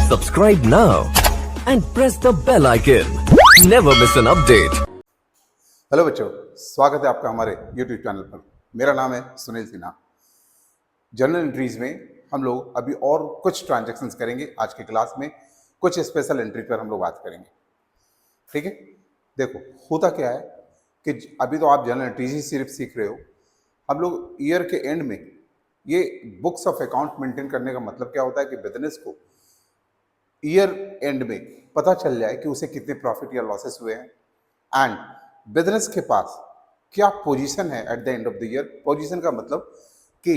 Subscribe now and press the bell icon. Never miss an update. Hello बच्चों, स्वागत है आपका हमारे YouTube चैनल पर। मेरा नाम है सुनील सिन्हा। जर्नल एंट्रीज में हम लोग अभी और कुछ ट्रांजैक्शंस करेंगे। आज की क्लास में कुछ स्पेशल एंट्री पर हम लोग बात करेंगे। ठीक है, देखो होता क्या है कि अभी तो आप जर्नल एंट्रीज ही सिर्फ सीख रहे हो। हम लोग ईयर के एंड में ये बुक्स ऑफ अकाउंट मेंटेन करने का मतलब क्या होता है कि बिजनेस को ईयर एंड में पता चल जाए कि उसे कितने प्रॉफिट या लॉसेस हुए हैं एंड बिजनेस के पास क्या पोजीशन है eight the end of the year. Position का मतलब कि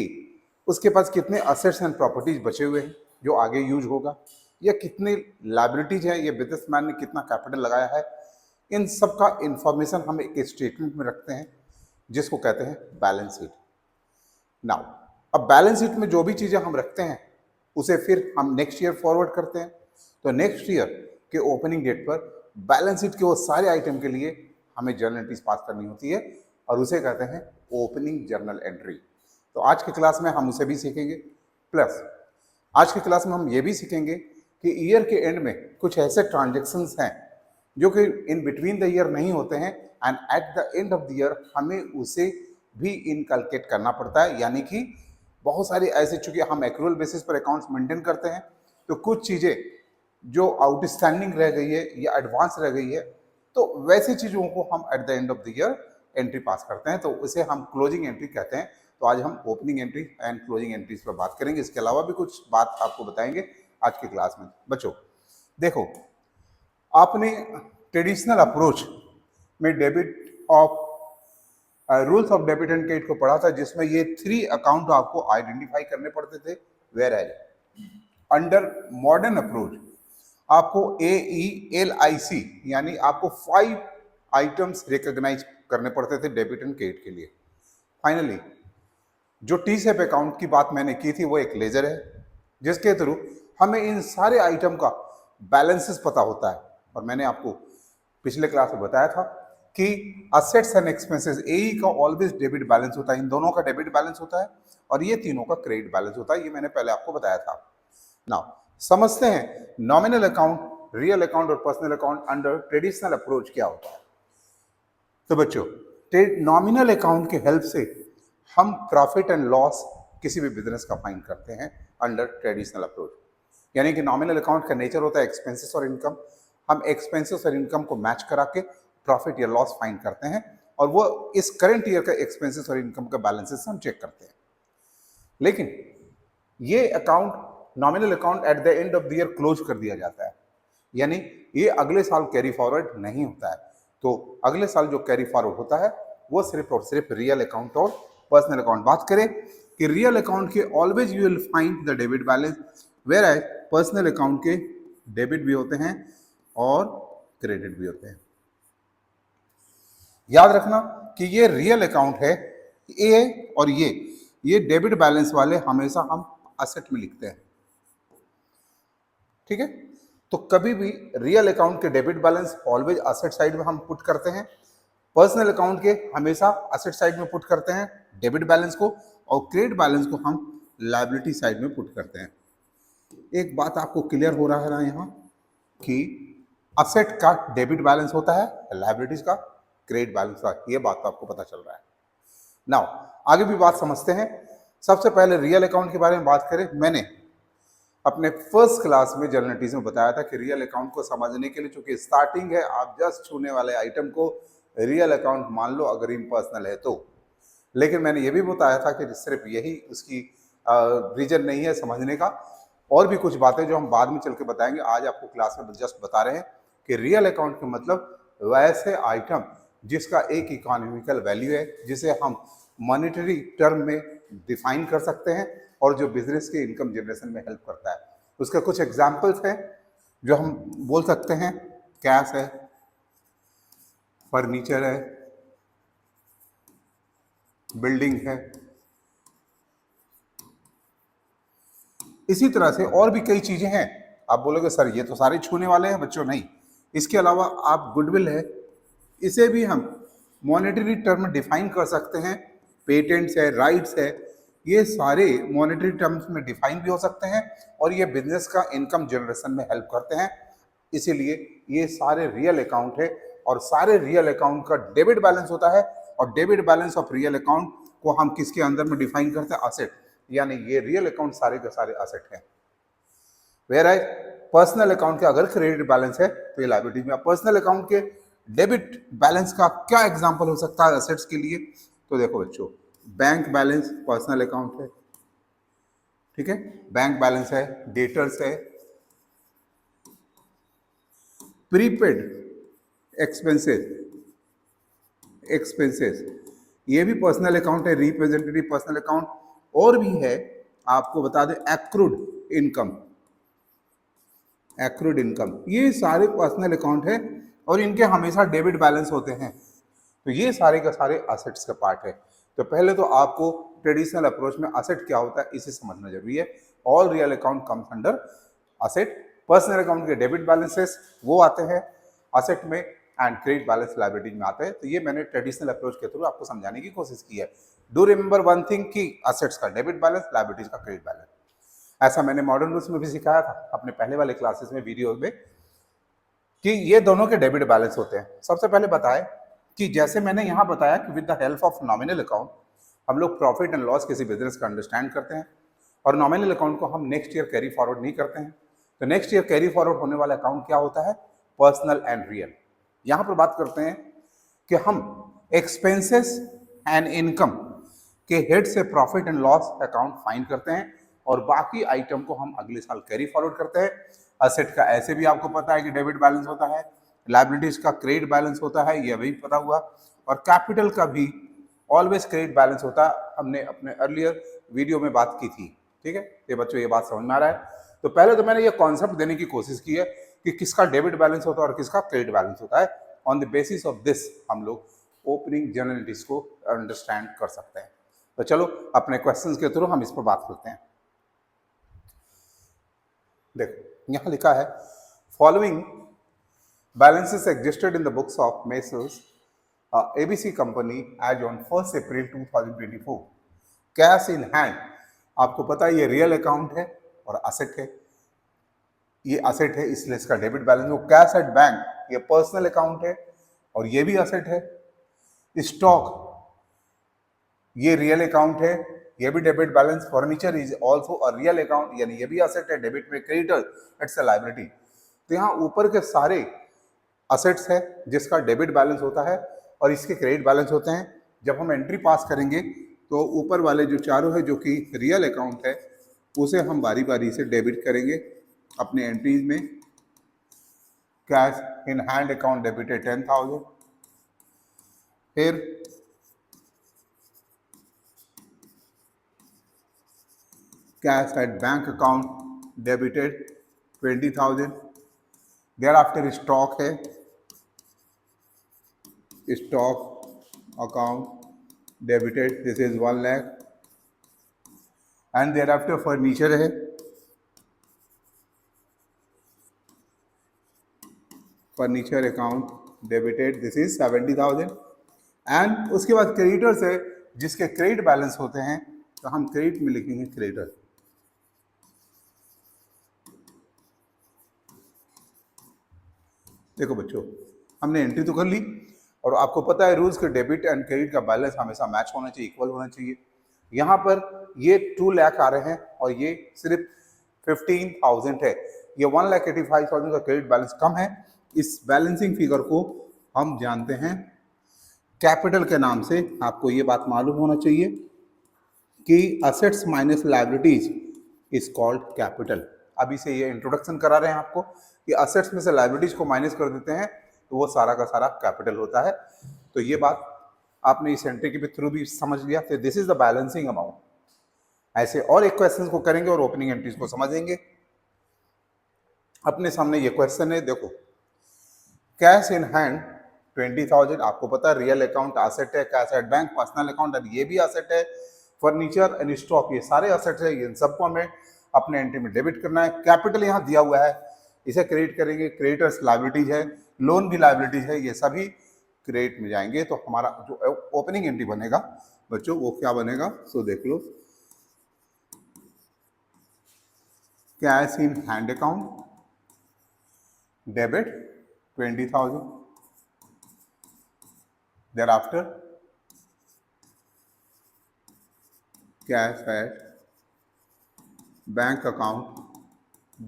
उसके पास कितने असेट्स एंड प्रॉपर्टीज बचे हुए हैं जो आगे यूज होगा, या कितने लायबिलिटीज हैं, या बिजनेसमैन ने कितना कैपिटल लगाया है। इन सब का इंफॉर्मेशन हम एक स्टेटमेंट में रखते हैं जिसको कहते हैं बैलेंस शीट। नाउ अब बैलेंस शीट में जो भी चीज़ें हम रखते हैं उसे फिर हम नेक्स्ट ईयर फॉरवर्ड करते हैं। तो नेक्स्ट ईयर के ओपनिंग डेट पर बैलेंस शीट के वो सारे आइटम के लिए हमें जर्नल एंट्रीज पास करनी होती है और उसे कहते हैं ओपनिंग जर्नल एंट्री। तो आज की क्लास में हम उसे भी सीखेंगे, प्लस आज की क्लास में हम ये भी सीखेंगे कि ईयर के एंड में कुछ ऐसे ट्रांजेक्शन्स हैं जो कि इन बिटवीन द ईयर नहीं होते हैं and eight the end of the year हमें उसे भी इनकलकेट करना पड़ता है। यानी कि बहुत सारी ऐसे, चूंकि हम एक्रूअल बेसिस पर अकाउंट्स मेंटेन करते हैं, तो कुछ चीज़ें जो आउटस्टैंडिंग रह गई है या एडवांस रह गई है, तो वैसी चीज़ों को हम eight the end of the year entry पास करते हैं, तो उसे हम क्लोजिंग एंट्री कहते हैं। तो आज हम opening entry and closing entries पर बात करेंगे। इसके अलावा भी कुछ बात आपको बताएंगे आज की क्लास में। बच्चों देखो, आपने ट्रेडिशनल अप्रोच में debit of rules of debit and credit को पढ़ा था, जिसमें ये 3 अकाउंट आपको आइडेंटिफाई करने पड़ते थे। Whereas under modern approach आपको AELIC यानी आपको 5 आइटम्स रिकॉग्नाइज करने पड़ते थे डेबिट एंड क्रेडिट के लिए। फाइनली जो TCEP अकाउंट की बात मैंने की थी वो एक लेजर है जिसके थ्रू हमें इन सारे आइटम का बैलेंसेस पता होता है। और मैंने आपको पिछले क्लास में बताया था कि असेट्स एंड एक्सपेंसेस AE का ऑलवेज डेबिट बैलेंस होता है, इन दोनों का डेबिट बैलेंस होता है, और ये तीनों का क्रेडिट बैलेंस होता है। ये मैंने पहले आपको बताया था। नाउ समझते हैं नॉमिनल अकाउंट, रियल अकाउंट और personal account under traditional approach क्या होता है। तो बच्चों, नॉमिनल अकाउंट की हेल्प से हम प्रॉफिट एंड लॉस किसी भी बिजनेस का फाइंड करते हैं अंडर ट्रेडिशनल अप्रोच। यानी कि नॉमिनल अकाउंट का नेचर होता है एक्सपेंसेस और इनकम। हम एक्सपेंसेस और इनकम को मैच करा के प्रॉफिट या लॉस फाइंड करते हैं, और वो इस करंट ईयर का एक्सपेंसेस और इनकम का बैलेंसेस हम चेक करते हैं। लेकिन ये account, nominal account, eight the end of the year close कर दिया जाता है, यानी ये अगले साल कैरी फॉरवर्ड नहीं होता है। तो अगले साल जो कैरी फॉरवर्ड होता है वो सिर्फ और सिर्फ रियल अकाउंट और पर्सनल अकाउंट। बात करें कि रियल अकाउंट के always you will find the debit balance, whereas personal account के डेबिट भी होते हैं और क्रेडिट भी होते हैं। याद रखना कि ये रियल अकाउंट है ए, और ये डेबिट बैलेंस वाले हमेशा हम असेट में लिखते हैं। ठीक है, तो कभी भी रियल अकाउंट के debit balance always asset side में हम पुट करते हैं, पर्सनल अकाउंट के हमेशा असेट साइड में पुट करते हैं डेबिट बैलेंस को, और क्रेडिट बैलेंस को हम लायबिलिटी साइड में पुट करते हैं। एक बात आपको क्लियर हो रहा है ना यहाँ कि असेट का डेबिट बैलेंस होता है, लायबिलिटीज का क्रेडिट बैलेंस का, ये बात तो आपको पता चल रहा है। नाउ आगे भी बात समझते हैं। सबसे पहले रियल अकाउंट के बारे में बात करें। मैंने अपने फर्स्ट क्लास में जर्नल एंट्रीज में बताया था कि रियल अकाउंट को समझने के लिए, चूंकि स्टार्टिंग है, आप जस्ट छूने वाले आइटम को रियल अकाउंट मान लो अगर इम्पर्सनल है तो। लेकिन मैंने ये भी बताया था कि सिर्फ यही उसकी रीजन नहीं है समझने का, और भी कुछ बातें जो हम बाद में चल के बताएंगे। आज आपको क्लास में जस्ट बता रहे हैं कि रियल अकाउंट का मतलब वैसे आइटम जिसका एक इकोनॉमिकल वैल्यू है, जिसे हम मॉनेटरी टर्म में डिफाइन कर सकते हैं, और जो बिजनेस के इनकम जनरेशन में हेल्प करता है। उसका कुछ एग्जाम्पल्स हैं जो हम बोल सकते हैं। कैश है, फर्नीचर है, बिल्डिंग है, इसी तरह से और भी कई चीजें हैं। आप बोलोगे सर ये तो सारे छूने वाले हैं। बच्चों नहीं, इसके अलावा आप गुडविल है, इसे भी हम मॉनेटरी टर्म में डिफाइन कर सकते हैं। पेटेंट्स है, राइट्स है, ये सारे मॉनेटरी टर्म्स में डिफाइन भी हो सकते हैं और ये बिजनेस का इनकम जनरेशन में हेल्प करते हैं। इसीलिए ये सारे रियल अकाउंट है और सारे रियल अकाउंट का डेबिट बैलेंस होता है और debit balance of real account को हम किसके अंदर में डिफाइन करते हैं? असेट, यानी ये रियल अकाउंट सारे के सारे असेट हैं। वेयर एज पर्सनल अकाउंट के अगर क्रेडिट बैलेंस है तो ये लायबिलिटीज में। पर्सनल अकाउंट के डेबिट बैलेंस का क्या एग्जांपल हो सकता है असेट्स के लिए? तो देखो बच्चों, बैंक बैलेंस पर्सनल अकाउंट है, ठीक है, बैंक बैलेंस है, डेटर्स है, प्रीपेड एक्सपेंसेस, एक्सपेंसेस ये भी पर्सनल अकाउंट है, रिप्रेजेंटेटिव पर्सनल अकाउंट। और भी है, आपको बता दें एक्रूड इनकम, एक्रूड इनकम, ये सारे पर्सनल अकाउंट है और इनके हमेशा डेबिट बैलेंस होते हैं। तो ये सारे का सारे असेट्स का पार्ट है। तो पहले तो आपको ट्रेडिशनल अप्रोच में असेट क्या होता है इसे समझना जरूरी है। All real account comes under asset. Personal account के डेबिट बैलेंसेस वो आते हैं असेट में एंड क्रेडिट बैलेंस लायबिलिटी में आते हैं। तो ये मैंने ट्रेडिशनल अप्रोच के थ्रू आपको समझाने की कोशिश की है। डू रिमेंबर वन थिंग कि असेट्स का डेबिट बैलेंस, लायबिलिटीज का क्रेडिट बैलेंस। ऐसा मैंने मॉडर्न रूल्स में भी सिखाया था अपने पहले वाले क्लासेस में, वीडियो में, कि ये दोनों के डेबिट बैलेंस होते हैं। सबसे पहले बताएं कि जैसे मैंने यहाँ बताया कि with the help of nominal account हम लोग प्रॉफिट एंड लॉस किसी बिजनेस का अंडरस्टैंड करते हैं और नॉमिनल अकाउंट को हम नेक्स्ट ईयर कैरी फॉरवर्ड नहीं करते हैं। तो नेक्स्ट ईयर कैरी फॉरवर्ड होने वाला अकाउंट क्या होता है? Personal and real. यहाँ पर बात करते हैं कि हम एक्सपेंसेस एंड इनकम के हेड से profit and loss account find करते हैं और बाकी आइटम को हम अगले साल कैरी फॉरवर्ड करते हैं। असेट का ऐसे भी आपको पता है कि डेबिट बैलेंस होता है, लायबिलिटीज का क्रेडिट बैलेंस होता है, यह भी पता हुआ, और कैपिटल का भी ऑलवेज क्रेडिट बैलेंस होता है। हमने अपने अर्लियर वीडियो में बात की थी, ठीक है। ये बच्चों ये बात समझ में आ रहा है? तो पहले तो मैंने ये कॉन्सेप्ट देने की कोशिश की है कि किसका डेबिट बैलेंस होता है और किसका क्रेडिट बैलेंस होता है। On the basis of this हम लोग ओपनिंग जर्नलिटीज को अंडरस्टैंड कर सकते हैं। तो चलो अपने क्वेश्चंस के थ्रू हम इस पर बात करते हैं। देखो यहाँ लिखा है, following balances existed in the books of Messrs ABC company as on 1st April 2024. Cash in hand, आपको पता है ये रियल अकाउंट है और असेट है। ये असेट है इसलिए इसका डेबिट बैलेंस हो। कैश एट बैंक ये पर्सनल अकाउंट है और ये भी असेट है। स्टॉक ये रियल अकाउंट है, ये भी debit balance. Furniture is also a real account, यानी ये भी असेट है, डेबिट में क्रेडिटर, इट्स अ लायबिलिटी। तो यहाँ ऊपर के सारे असेट्स है जिसका डेबिट बैलेंस होता है और इसके क्रेडिट बैलेंस होते हैं। जब हम एंट्री पास करेंगे तो ऊपर वाले जो चारों है जो कि रियल अकाउंट है उसे हम बारी बारी से डेबिट करेंगे अपने एंट्रीज में। Cash in hand account debited 10,000, फिर cash at bank account debited 20,000। Thereafter stock है, stock account debited, this is 1 lakh. And thereafter furniture है, furniture account debited, this is 70,000। And उसके बाद क्रेडिटर्स है जिसके क्रेडिट बैलेंस होते हैं, तो हम क्रेडिट में लिखेंगे क्रेडिटर। देखो बच्चों, हमने एंट्री तो कर ली और आपको पता है रूल्स के डेबिट एंड क्रेडिट का बैलेंस हमेशा मैच होना चाहिए, इक्वल होना चाहिए। यहाँ पर ये 2 लाख आ रहे हैं और ये सिर्फ 15,000 है। ये 1,85,000 का क्रेडिट बैलेंस कम है। इस बैलेंसिंग फिगर को हम जानते हैं कैपिटल के नाम से। आपको ये बात मालूम होना चाहिए कि assets minus liabilities is called capital. अभी से ये इंट्रोडक्शन करा रहे हैं आपको कि असेट्स में से लायबिलिटीज को माइनस कर देते हैं तो वो सारा का सारा कैपिटल होता है। तो ये बात आपने इस एंट्री के थ्रू भी समझ लिया। तो this is the balancing amount. ऐसे और एक क्वेश्चन को करेंगे और ओपनिंग एंट्रीज को समझेंगे। अपने सामने ये क्वेश्चन है, देखो कैश इन हैंड 20,000, आपको पता है रियल अकाउंट असेट है, cash at bank personal account ये भी असेट है, फर्नीचर एंड स्टॉक ये सारे असेट्स है। इन सबको हमें अपने एंट्री में डेबिट करना है। कैपिटल यहाँ दिया हुआ है, इसे क्रेडिट करेंगे। क्रेडिटर्स लायबिलिटीज है, लोन भी लायबिलिटीज है, ये सभी क्रेडिट में जाएंगे। तो हमारा जो ओपनिंग एंट्री बनेगा बच्चों वो क्या बनेगा, सो देख लो। Cash in hand account debit 20,000. Thereafter, cash at bank account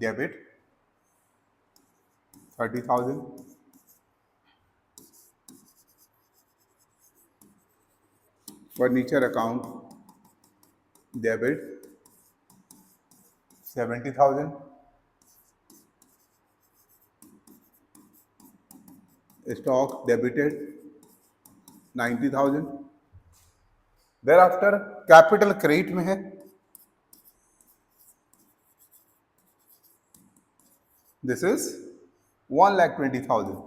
debit 30,000. Furniture account debit 70,000. Stock debited 90,000. Thereafter capital credit में है, दिस इज 1,20,000.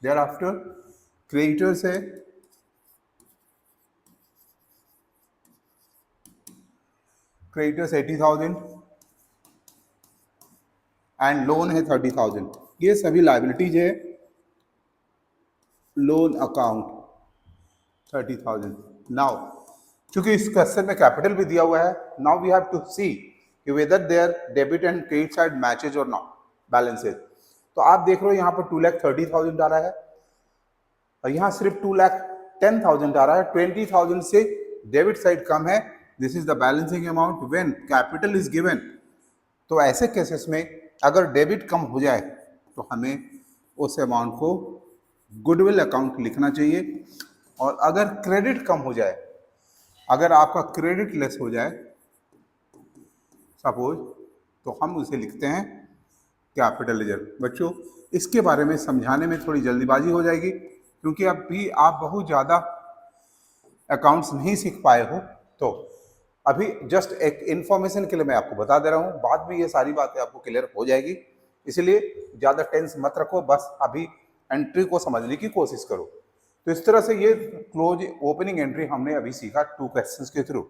Thereafter क्रेडिटर्स है क्रेडिटर्स 80,000 एंड लोन है 30,000. ये सभी लाइबिलिटीज है. Loan account 30,000. नाउ चूंकि इस क्वेश्चन में कैपिटल भी दिया हुआ है, now we have to see कि whether there debit and credit side matches और नॉट बैलेंसेज. तो आप देख रहे हो यहाँ पर 2,30,000 डाला है और यहाँ सिर्फ 2,10,000 डाला है. 20,000 से डेबिट साइड कम है. This is the balancing amount when capital is given. तो ऐसे केसेस में अगर डेबिट कम हो जाए तो हमें उस अमाउंट को गुडविल अकाउंट लिखना चाहिए. और अगर क्रेडिट कम हो जाए, अगर आपका क्रेडिट लेस हो जाए सपोज, तो हम उसे लिखते हैं कैपिटल रिजर्व. बच्चों इसके बारे में समझाने में थोड़ी जल्दीबाजी हो जाएगी क्योंकि अब भी आप बहुत ज़्यादा अकाउंट्स नहीं सीख पाए हो. तो अभी जस्ट एक इन्फॉर्मेशन के लिए मैं आपको बता दे रहा हूँ, बाद में ये सारी बातें आपको क्लियर हो जाएगी. इसलिए ज़्यादा टेंस मत रखो, बस अभी एंट्री को समझने की कोशिश करो. तो इस तरह से ये क्लोज ओपनिंग एंट्री हमने अभी सीखा 2 क्वेश्चंस के थ्रू.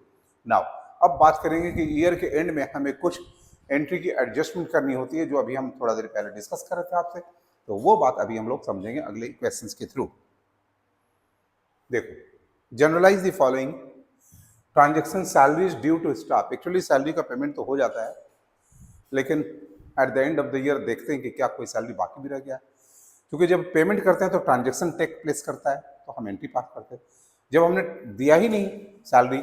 नाउ अब बात करेंगे कि ईयर के एंड में हमें कुछ एंट्री की एडजस्टमेंट करनी होती है, जो अभी हम थोड़ा देर पहले डिस्कस कर रहे थे आपसे. तो वो बात अभी हम लोग समझेंगे अगले क्वेश्चंस के थ्रू. देखो, journalise the following transaction salaries due to staff. Actually salary का पेमेंट तो हो जाता है, लेकिन at the end of the year देखते हैं कि क्या कोई सैलरी बाकी भी रह गया. क्योंकि जब पेमेंट करते हैं तो ट्रांजेक्शन टेक प्लेस करता है, तो हम एंट्री पास करते हैं. जब हमने दिया ही नहीं सैलरी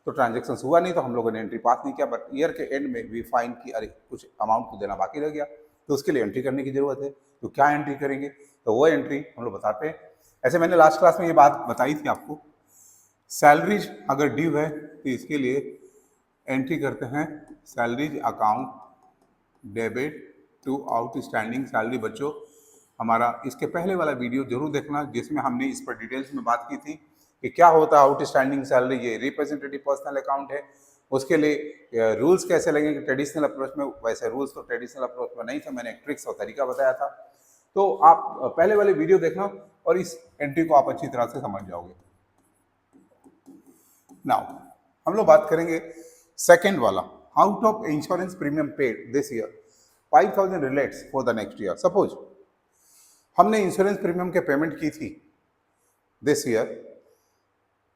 तो ट्रांजेक्शन हुआ नहीं, तो हम लोगों ने एंट्री पास नहीं किया. बट ईयर के एंड में वी फाइंड कि अरे कुछ अमाउंट तो देना बाकी रह गया, तो उसके लिए एंट्री करने की जरूरत है. तो क्या एंट्री करेंगे, तो वो एंट्री हम लोग बताते हैं. ऐसे मैंने लास्ट क्लास में ये बात बताई थी आपको, सैलरीज अगर ड्यू है तो इसके लिए एंट्री करते हैं salaries account debit to outstanding salary. बच्चों हमारा इसके पहले वाला वीडियो जरूर देखना, जिसमें हमने इस पर डिटेल्स में बात की थी कि क्या होता है आउटस्टैंडिंग सैलरी. ये रिप्रेजेंटेटिव पर्सनल अकाउंट है, उसके लिए रूल्स कैसे लगेंगे ट्रेडिशनल अप्रोच में. वैसे रूल्स तो ट्रेडिशनल अप्रोच में नहीं थे, मैंने एक ट्रिक्स और तरीका बताया था. तो आप पहले वाले वीडियो देखना और इस एंट्री को आप अच्छी तरह से समझ जाओगे. नाउ हम लोग बात करेंगे सेकेंड वाला, out of insurance premium paid this year 5,000 relates for the next year. Suppose हमने इंश्योरेंस प्रीमियम के पेमेंट की थी दिस ईयर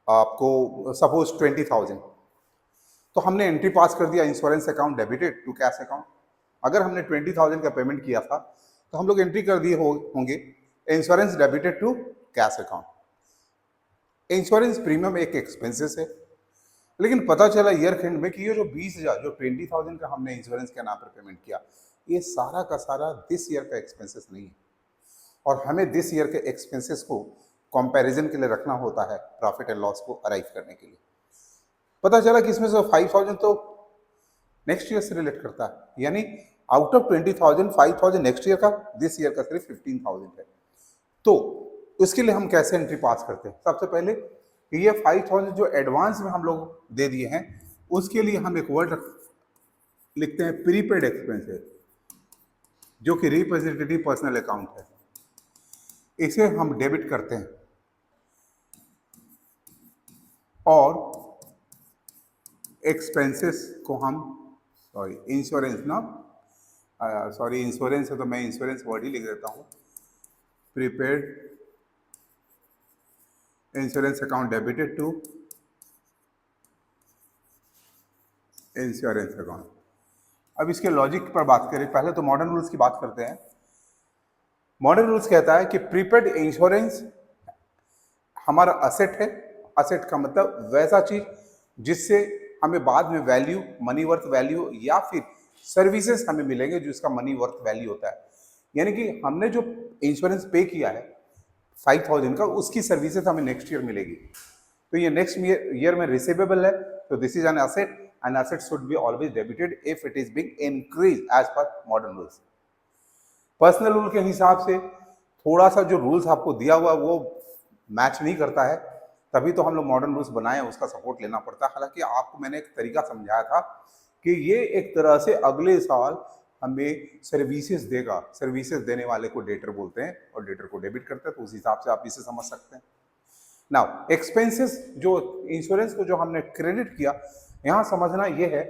आपको सपोज 20,000, तो हमने एंट्री पास कर दिया insurance account debited to cash account. अगर हमने 20,000 का पेमेंट किया था तो हम लोग एंट्री कर दिए होंगे insurance debited to cash account. Insurance premium एक एक्सपेंसेस है, लेकिन पता चला ईयर एंड में कि ये जो 20,000 जो 20,000 का हमने इंश्योरेंस के नाम पर पेमेंट किया, ये सारा का सारा दिस ईयर का एक्सपेंसेस नहीं है. और हमें दिस ईयर के एक्सपेंसेस को कंपैरिजन के लिए रखना होता है प्रॉफिट एंड लॉस को अराइव करने के लिए. पता चला कि इसमें से 5,000 तो नेक्स्ट ईयर से रिलेट करता है, यानी आउट ऑफ 20,000 5,000 नेक्स्ट ईयर का, दिस ईयर का सिर्फ 15,000 है. तो उसके लिए हम कैसे एंट्री पास करते हैं. सबसे पहले ये 5,000 जो एडवांस में हम लोग दे दिए हैं, उसके लिए हम एक वर्ड लिखते हैं प्रीपेड एक्सपेंसेस, जो कि रिप्रेजेंटेटिव पर्सनल अकाउंट है. इसे हम डेबिट करते हैं और एक्सपेंसेस को हम इंश्योरेंस है तो मैं इंश्योरेंस वर्ड ही लिख देता हूँ. Prepaid insurance account debited to insurance account. अब इसके लॉजिक पर बात करें, पहले तो मॉडर्न रूल्स की बात करते हैं। मॉडर्न रूल्स कहता है कि प्रीपेड इंश्योरेंस हमारा असेट है। असेट का मतलब वैसा चीज जिससे हमें बाद में वैल्यू, मनी वर्थ वैल्यू या फिर सर्विसेज हमें मिलेंगे जिसका मनी वर्थ वैल्यू होता है। यानी कि हमने जो इंश्योरेंस पे किया है 5,000 का, उसकी सर्विसेज हमें नेक्स्ट ईयर मिलेगी। तो ये नेक्स्ट ईयर में रिसीवेबल है, तो this is an asset and asset should be always debited if it is being increase as per modern rules. Personal rule के हिसाब से थोड़ा सा जो रूल्स आपको दिया हुआ वो मैच नहीं करता है, तभी तो हम लोग मॉडर्न रूल्स बनाए, उसका सपोर्ट लेना पड़ता है। हालांकि आपको मैंने एक तरीका समझाया था कि ये एक तरह से अगले साल हमें सर्विसेज देगा, सर्विसेज देने वाले को डेटर बोलते हैं और डेटर को डेबिट करते हैं, तो उस हिसाब से आप इसे समझ सकते हैं। नाउ एक्सपेंसेस, जो इंश्योरेंस को जो हमने क्रेडिट किया, यहाँ समझना ये है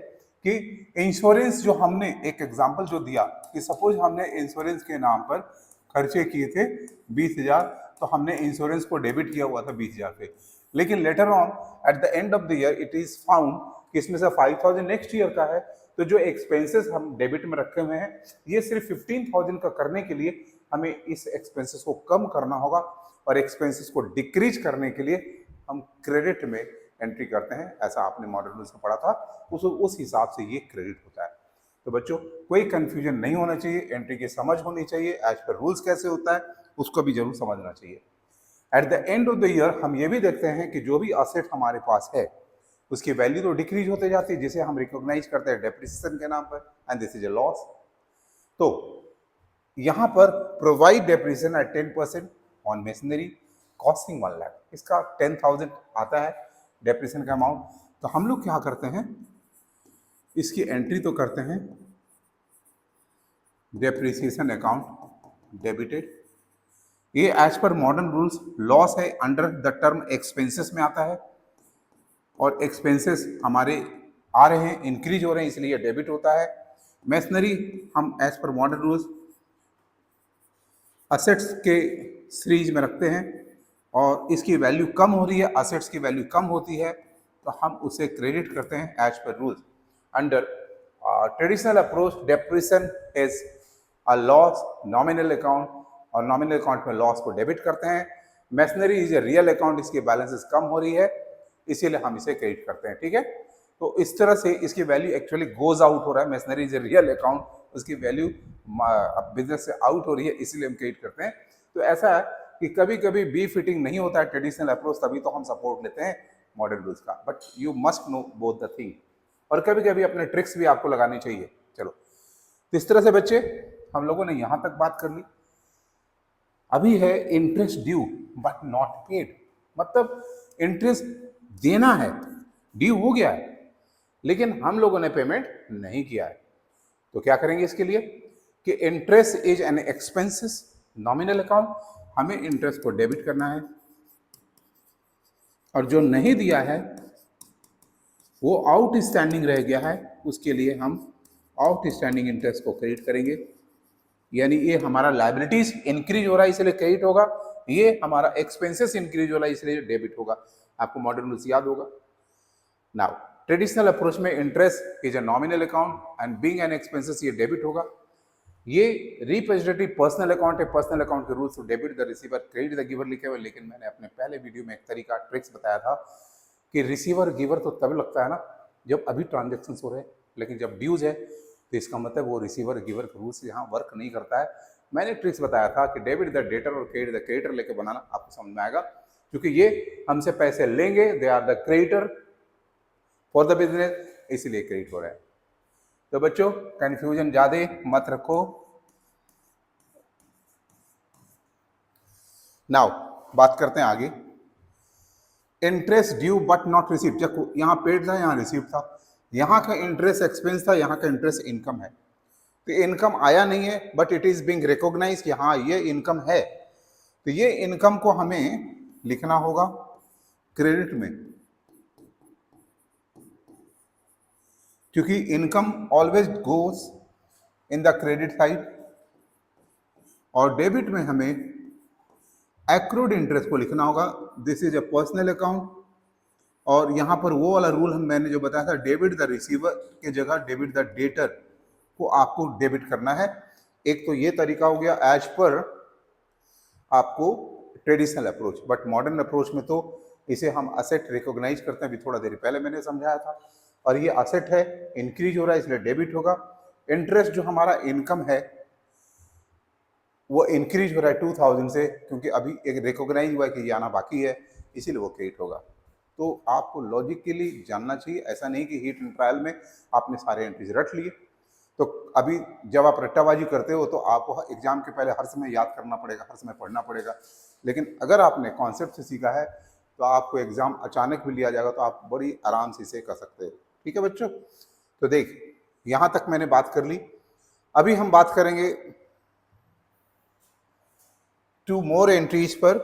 कि इंश्योरेंस जो हमने, एक एग्जांपल जो दिया कि सपोज हमने इंश्योरेंस के नाम पर खर्चे किए थे 20,000, तो हमने इंश्योरेंस को डेबिट किया हुआ था 20,000 पे, लेकिन later on eight the end of the year it is found कि इसमें से 5,000 नेक्स्ट ईयर का है, तो जो एक्सपेंसेस हम डेबिट में रखे हुए हैं ये सिर्फ 15,000 का करने के लिए हमें इस एक्सपेंसेस को कम करना होगा, और एक्सपेंसेस को डिक्रीज करने के लिए हम क्रेडिट में एंट्री करते हैं। ऐसा आपने मॉडर्न रूल्स में पढ़ा था, उस हिसाब से ये क्रेडिट होता है। तो बच्चों कोई कंफ्यूजन नहीं होना चाहिए, एंट्री की समझ होनी चाहिए, एज पर रूल्स कैसे होता है उसको भी जरूर समझना चाहिए। Eight the end of the year हम ये भी देखते हैं कि जो भी असेट हमारे पास है उसकी वैल्यू तो डिक्रीज होते जाती है, जिसे हम रिकॉग्नाइज करते हैं डेप्रिसिएशन के नाम पर, and this is a loss. तो यहां पर provide depreciation eight 10% on machinery costing 1 lakh, इसका 10,000 आता है डेप्रिसिएशन का अमाउंट। तो हम लोग क्या करते हैं, इसकी एंट्री तो करते हैं डेप्रिसिएशन अकाउंट डेबिटेड, ये as per modern rules loss है, अंडर द टर्म एक्सपेंसेस में आता है, और एक्सपेंसेस हमारे आ रहे हैं, इंक्रीज हो रहे हैं, इसलिए डेबिट होता है। मशीनरी हम as per modern rules assets के सीरीज में रखते हैं, और इसकी वैल्यू कम हो रही है, असेट्स की वैल्यू कम होती है, तो हम उसे क्रेडिट करते हैं as per rules. Under traditional approach depreciation is a loss nominal account, और नॉमिनल अकाउंट में लॉस को डेबिट करते हैं। Machinery is a real account, इसकी बैलेंसेस कम हो रही है इसीलिए हम इसे क्रेडिट करते हैं, ठीक है। तो इस तरह से इसकी वैल्यू एक्चुअली गोज आउट हो रहा है, machinery is a real account, उसकी वैल्यू बिजनेस से आउट हो रही है इसीलिए हम क्रेडिट करते हैं। तो ऐसा है कि कभी कभी बी फिटिंग नहीं होता है ट्रेडिशनल अप्रोच, तभी तो हम सपोर्ट लेते हैं मॉडर्न रूल्स का, but you must know both the thing, और कभी कभी अपने ट्रिक्स भी आपको लगानी चाहिए। चलो, तो इस तरह से बच्चे हम लोगों ने यहां तक बात कर ली। अभी है interest due but not paid, मतलब इंटरेस्ट देना है, ड्यू हो गया है, लेकिन हम लोगों ने पेमेंट नहीं किया है। तो क्या करेंगे इसके लिए कि interest is an expenses nominal account, हमें इंटरेस्ट को डेबिट करना है, और जो नहीं दिया है वो आउटस्टैंडिंग रह गया है, उसके लिए हम आउटस्टैंडिंग इंटरेस्ट को क्रेडिट करेंगे। यानी ये हमारा लायबिलिटीज इंक्रीज हो रहा है इसलिए क्रेडिट होगा, ये हमारा एक्सपेंसेस इंक्रीज हो रहा है इसलिए डेबिट होगा। आपको मॉडर्न रूल्स याद होगा। नाउ ट्रेडिशनल अप्रोच में interest is a nominal account and being an expenses, ये डेबिट होगा। ये रिप्रेजेंटेटिव पर्सनल अकाउंट है, पर्सनल अकाउंट के rules to debit the receiver credit the giver लिखे हुए, लेकिन मैंने अपने पहले वीडियो में एक तरीका ट्रिक्स बताया था कि रिसीवर गिवर तो तब लगता है ना जब अभी ट्रांजेक्शन हो रहे हैं, लेकिन जब ड्यूज है तो इसका मतलब वो रिसीवर गिवर का रूल्स यहाँ वर्क नहीं करता है। मैंने ट्रिक्स बताया था कि डेबिट द डेटर और क्रेडिट द क्रेडिटर लेके बनाना, आपको समझ में आएगा, क्योंकि ये हमसे पैसे लेंगे, they are the creditor for the business, इसीलिए क्रेडिट हो रहा है। तो बच्चों कंफ्यूजन ज्यादा मत रखो। नाउ बात करते हैं आगे, interest due but not receive, जब यहाँ पेड था यहाँ रिसीव था, यहाँ का इंटरेस्ट एक्सपेंस था, यहाँ का इंटरेस्ट इनकम है, तो इनकम आया नहीं है but it is being recognise कि हाँ ये इनकम है, तो ये इनकम को हमें लिखना होगा क्रेडिट में, क्योंकि income always goes in the credit side, और डेबिट में हमें एक्रूड इंटरेस्ट को लिखना होगा। This is a personal account और यहाँ पर वो वाला रूल हम मैंने जो बताया था, डेबिट द रिसीवर के जगह डेबिट द डेटर को आपको डेबिट करना है। एक तो ये तरीका हो गया एज पर आपको traditional approach, but modern approach में तो इसे हम असेट रिकॉग्नाइज करते हैं, अभी थोड़ा देर पहले मैंने समझाया था। और ये असेट है, इंक्रीज हो रहा है इसलिए डेबिट होगा। इंटरेस्ट जो हमारा इनकम है वो इंक्रीज हो रहा है 2000 से, क्योंकि अभी एक रिकॉग्नाइज हुआ है कि ये आना बाकी है, इसीलिए वो क्रिएट होगा। तो आपको लॉजिकली जानना चाहिए, ऐसा नहीं कि हिट एंड ट्रायल में आपने सारे एंट्रीज रट लिए। तो अभी जब आप रट्टाबाजी करते हो तो आपको एग्जाम के पहले हर समय याद करना पड़ेगा, हर समय पढ़ना पड़ेगा। लेकिन अगर आपने कॉन्सेप्ट से सीखा है तो आपको एग्जाम अचानक भी लिया जाएगा तो आप बड़ी आराम से इसे कर सकते हो। ठीक है बच्चों, तो देख यहाँ तक मैंने बात कर ली। अभी हम बात करेंगे 2 मोर एंट्रीज पर,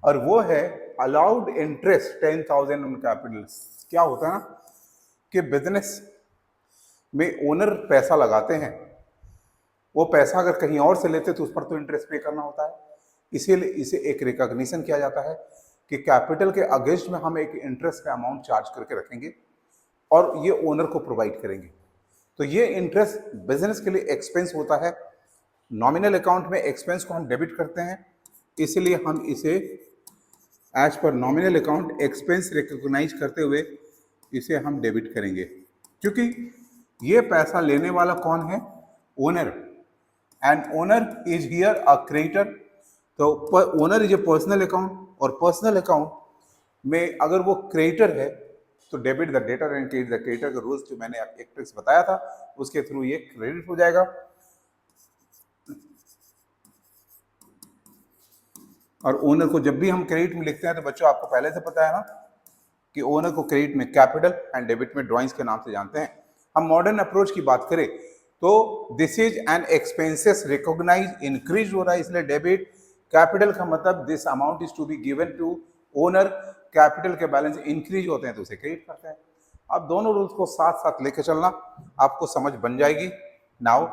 और वो है अलाउड इंटरेस्ट 10,000 ऑन कैपिटल। क्या होता है ना कि बिजनेस में ओनर पैसा लगाते हैं, वो पैसा अगर कहीं और से लेते तो उस पर तो इंटरेस्ट पे करना होता है, इसीलिए इसे एक रिकॉग्निशन किया जाता है कि कैपिटल के अगेंस्ट में हम एक इंटरेस्ट का अमाउंट चार्ज करके रखेंगे और ये ओनर को प्रोवाइड करेंगे। तो ये इंटरेस्ट बिजनेस के लिए एक्सपेंस होता है। नॉमिनल अकाउंट में एक्सपेंस को हम डेबिट करते हैं, इसलिए हम इसे as per nominal account expense recognise करते हुए इसे हम डेबिट करेंगे, क्योंकि ये पैसा लेने वाला कौन है? Owner, and owner is here a creditor. तो owner is a personal account, और पर्सनल अकाउंट में अगर वो क्रेडिटर है तो debit the debtor and credit the creditor का रूल्स जो मैंने एक ट्रिक्स बताया था उसके थ्रू ये क्रेडिट हो जाएगा। और ओनर को जब भी हम क्रेडिट में लिखते हैं तो बच्चों आपको पहले से पता है ना कि ओनर को क्रेडिट में कैपिटल एंड डेबिट में ड्राइंग्स के नाम से जानते हैं। हम मॉडर्न अप्रोच की बात करें तो this is an expenses recognise increase हो रहा है इसलिए डेबिट। कैपिटल का मतलब this amount is to be given to owner, capital के बैलेंस इंक्रीज होते हैं तो उसे क्रेडिट करते हैं। अब दोनों रूल्स को साथ साथ लेकर चलना, आपको समझ बन जाएगी। नाउ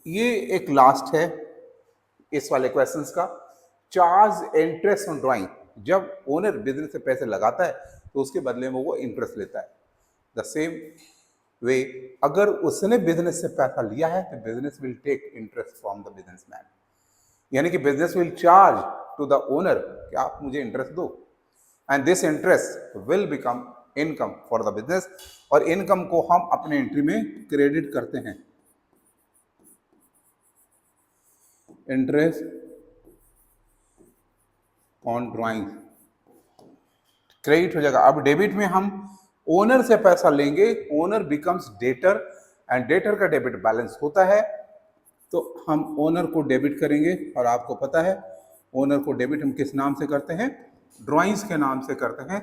ये एक लास्ट है इस वाले क्वेश्चंस का, चार्ज इंटरेस्ट ऑन ड्राइंग। जब ओनर बिजनेस से पैसे लगाता है तो उसके बदले में वो इंटरेस्ट लेता है। द सेम वे अगर उसने बिजनेस से पैसा लिया है तो business will take interest from the businessman, यानी कि business will charge to the owner कि आप मुझे इंटरेस्ट दो, and this interest will become income for the business, और इनकम को हम अपने एंट्री में क्रेडिट करते हैं। इंटरेस्ट ऑन ड्राइंग क्रेडिट हो जाएगा। अब डेबिट में हम ओनर से पैसा लेंगे, owner becomes debtor, and debtor का डेबिट बैलेंस होता है तो हम ओनर को डेबिट करेंगे। और आपको पता है ओनर को डेबिट हम किस नाम से करते हैं? ड्राइंग्स के नाम से करते हैं।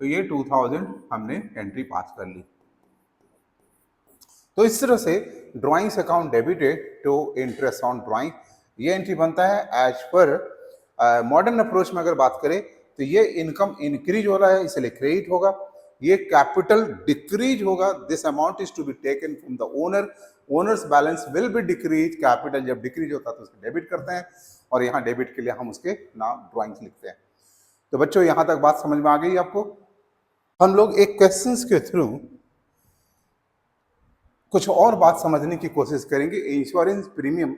तो ये 2000 हमने एंट्री पास कर ली। तो इस तरह से drawings account debited to interest on drawing, ये एंट्री बनता है। एज पर मॉडर्न अप्रोच में अगर बात करें तो ये इनकम इंक्रीज हो रहा है इसलिए क्रेडिट होगा, ये कैपिटल डिक्रीज होगा, this amount is to be taken from the owner, owner's balance will be decrease. Capital जब डिक्रीज होता है तो उसको डेबिट करते हैं, और यहाँ डेबिट के लिए हम उसके नाम ड्राइंग्स लिखते हैं। तो बच्चों यहाँ तक बात समझ में आ गई आपको? हम लोग एक क्वेश्चंस के थ्रू कुछ और बात समझने की कोशिश करेंगे। Insurance premium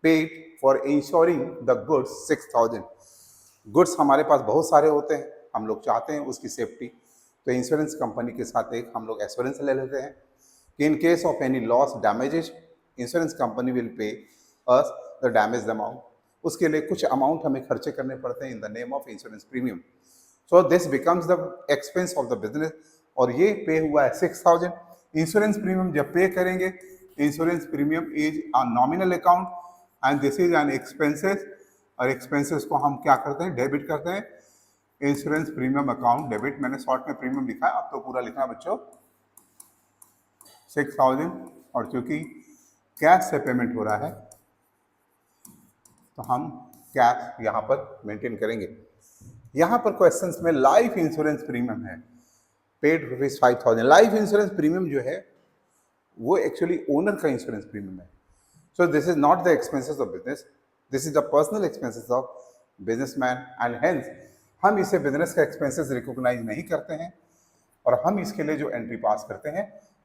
paid for ensuring the goods 6000। Goods हमारे पास बहुत सारे होते हैं, हम लोग चाहते हैं उसकी सेफ्टी, तो इंश्योरेंस कंपनी के साथ एक हम लोग एश्योरेंस ले लेते हैं कि in case of any loss damages insurance company will pay us the damage amount. उसके लिए कुछ अमाउंट हमें खर्चे करने पड़ते हैं in the name of insurance premium. So this becomes the expense of the business, और ये पे हुआ है 6000। इंश्योरेंस प्रीमियम जब पे करेंगे, insurance premium is a nominal account and this is an expenses, और एक्सपेंसेस को हम क्या करते हैं? डेबिट करते हैं। इंश्योरेंस प्रीमियम अकाउंट डेबिट, मैंने शॉर्ट में प्रीमियम लिखा है, अब तो पूरा लिखना बच्चों 6000, और चूंकि कैश से पेमेंट हो रहा है तो हम कैश यहाँ पर मेंटेन करेंगे। यहाँ पर क्वेश्चंस में लाइफ इंश्योरेंस प्रीमियम है, पेड ₹5000। लाइफ इंश्योरेंस प्रीमियम जो है वो एक्चुअली ओनर का इंश्योरेंस प्रीमियम है। So this is not the expenses of business, this is the personal expenses of businessman, and hence हम इसे बिजनेस का एक्सपेंसेस रिकॉग्नाइज नहीं करते हैं और हम इसके लिए जो एंट्री पास करते हैं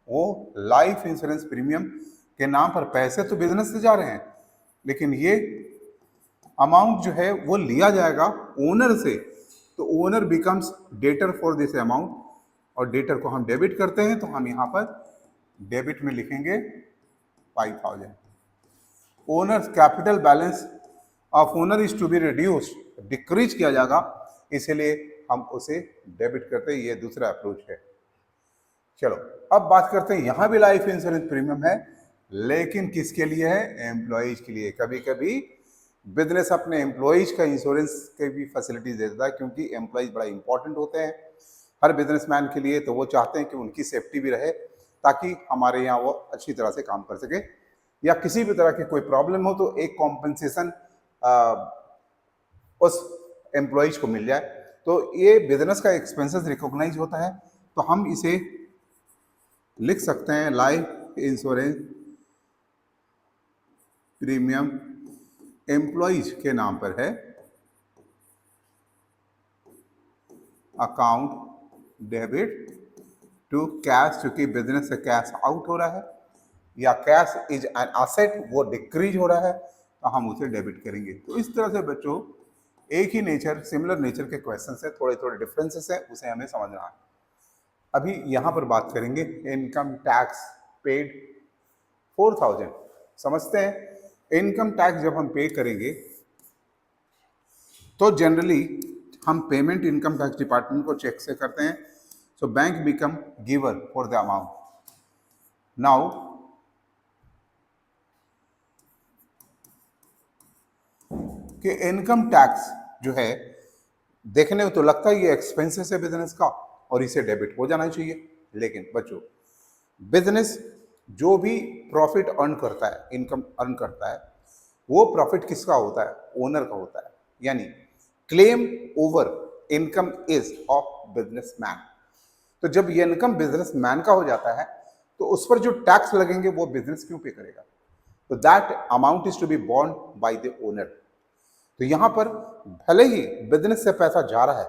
वो लाइफ इंश्योरेंस प्रीमियम के नाम पर पैसे तो बिजनेस से जा रहे हैं, लेकिन ये अमाउंट जो है वो लिया जाएगा ओनर से, तो owner becomes debtor for this amount और डेटर को हम डेबिट करते हैं, तो हम यहाँ पर डेबिट में लिखेंगे 5000। Owner's capital balance of owner is to be reduced, decrease किया जाएगा, इसलिए हम उसे डेबिट करते हैं। ये दूसरा अप्रोच है। चलो अब बात करते हैं, यहां भी लाइफ इंश्योरेंस प्रीमियम है, लेकिन किसके लिए है? एम्प्लॉयज के लिए। कभी कभी बिजनेस अपने एम्प्लॉयज का इंश्योरेंस के भी फैसिलिटीज देता है, क्योंकि एम्प्लॉयज बड़ा इंपॉर्टेंट होते हैं हर बिजनेसमैन के लिए, तो वो चाहते हैं कि उनकी सेफ्टी भी रहे ताकि हमारे यहाँ वो अच्छी तरह से काम कर सके, या किसी भी तरह की कोई प्रॉब्लम हो तो एक कॉम्पेंसेशन उस एम्प्लॉयज को मिल जाए। तो ये बिजनेस का एक्सपेंसेस रिकॉग्नाइज होता है, तो हम इसे लिख सकते हैं लाइफ इंश्योरेंस प्रीमियम एम्प्लॉयज के नाम पर है, अकाउंट डेबिट टू कैश, क्योंकि बिजनेस से कैश आउट हो रहा है या कैश इज एन एसेट, वो डिक्रीज हो रहा है, तो हम उसे डेबिट करेंगे। तो इस तरह से बच्चों एक ही नेचर, सिमिलर नेचर के क्वेश्चन है, थोड़े थोड़े डिफरेंसेस है, उसे हमें समझना है। अभी यहाँ पर बात करेंगे इनकम टैक्स पेड 4000। समझते हैं इनकम टैक्स जब हम पे करेंगे तो जनरली हम पेमेंट इनकम टैक्स डिपार्टमेंट को चेक से करते हैं, so bank become giver for the amount. Now कि इनकम टैक्स जो है देखने में तो लगता है ये एक्सपेंसेस है बिजनेस का और इसे डेबिट हो जाना चाहिए, लेकिन बच्चों बिजनेस जो भी प्रॉफिट अर्न करता है, इनकम अर्न करता है, वो प्रॉफिट किसका होता है? ओनर का होता है। यानी claim over income is of businessman. तो जब ये इनकम बिजनेसमैन का हो जाता है तो उस पर जो टैक्स लगेंगे वो बिजनेस क्यों पे करेगा? तो that amount is to be borne by the owner. तो यहां पर भले ही बिजनेस से पैसा जा रहा है,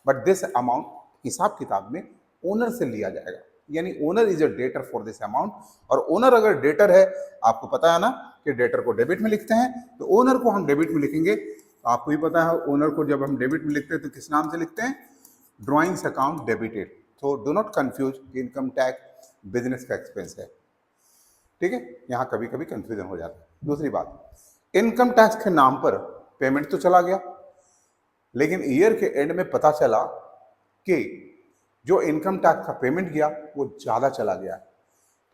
बट दिस अमाउंट हिसाब किताब में ओनर से लिया जाएगा, यानी owner is a debtor for this amount. और ओनर अगर डेटर है, आपको पता है ना कि डेटर को डेबिट में लिखते हैं, तो ओनर को हम डेबिट में लिखेंगे। तो आपको भी पता है ओनर को जब हम डेबिट में लिखते हैं तो किस नाम से लिखते हैं? Drawings account debited. तो do not confuse, income tax business का एक्सपेंस है, ठीक है? यहाँ कभी कभी कंफ्यूजन हो जाता है। दूसरी बात, इनकम टैक्स के नाम पर पेमेंट तो चला गया, लेकिन ईयर के एंड में पता चला कि जो इनकम टैक्स का पेमेंट गया वो ज़्यादा चला गया।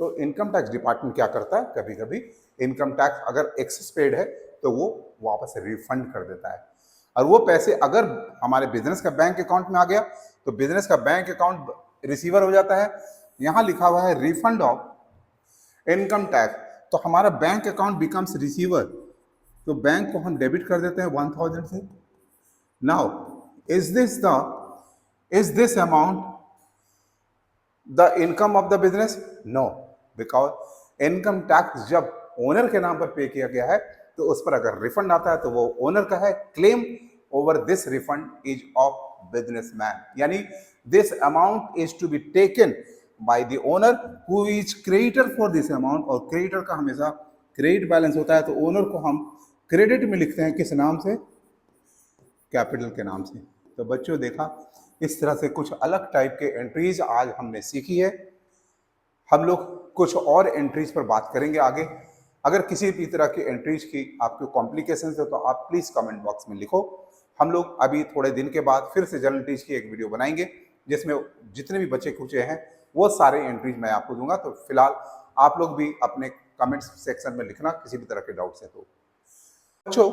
तो इनकम टैक्स डिपार्टमेंट क्या करता है? कभी कभी इनकम टैक्स अगर एक्सेस पेड है तो वो वापस रिफंड कर देता है, और वो पैसे अगर हमारे बिजनेस का बैंक अकाउंट में आ गया तो बिजनेस का बैंक अकाउंट रिसीवर हो जाता है। यहाँ लिखा हुआ है रिफंड ऑफ इनकम टैक्स, तो हमारा बैंक अकाउंट बिकम्स रिसीवर, तो बैंक को हम डेबिट कर देते हैं 1000 से। Now is this amount the income of the business? No, because income tax जब ओनर के नाम पर पे किया गया है तो उस पर अगर रिफंड आता है तो वो ओनर का है। Claim over this refund is of businessman, यानी this amount is to be taken by the owner who is creditor for this amount. और क्रेडिटर का हमेशा क्रेडिट बैलेंस होता है, तो ओनर को हम क्रेडिट में लिखते हैं, किस नाम से? कैपिटल के नाम से। तो बच्चों देखा, इस तरह से कुछ अलग टाइप के एंट्रीज आज हमने सीखी है। हम लोग कुछ और एंट्रीज पर बात करेंगे आगे। अगर किसी भी तरह की एंट्रीज की आपको कॉम्प्लिकेशन है तो आप प्लीज कमेंट बॉक्स में लिखो। हम लोग अभी थोड़े दिन के बाद फिर से जनरल एंट्रीज की एक वीडियो बनाएंगे, जिसमें जितने भी बच्चे कुचे हैं वो सारे एंट्रीज मैं आपको दूंगा। तो फिलहाल आप लोग भी अपने कमेंट्स सेक्शन में लिखना किसी भी तरह के डाउट्स है तो। बच्चों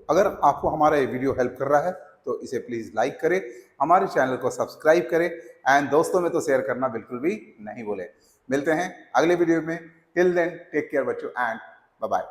अगर आपको हमारा ये वीडियो हेल्प कर रहा है तो इसे प्लीज लाइक करें, हमारे चैनल को सब्सक्राइब करें, एंड दोस्तों में तो शेयर करना बिल्कुल भी नहीं भूलें। मिलते हैं अगले वीडियो में। टिल देन टेक केयर बच्चों, एंड बाय बाय।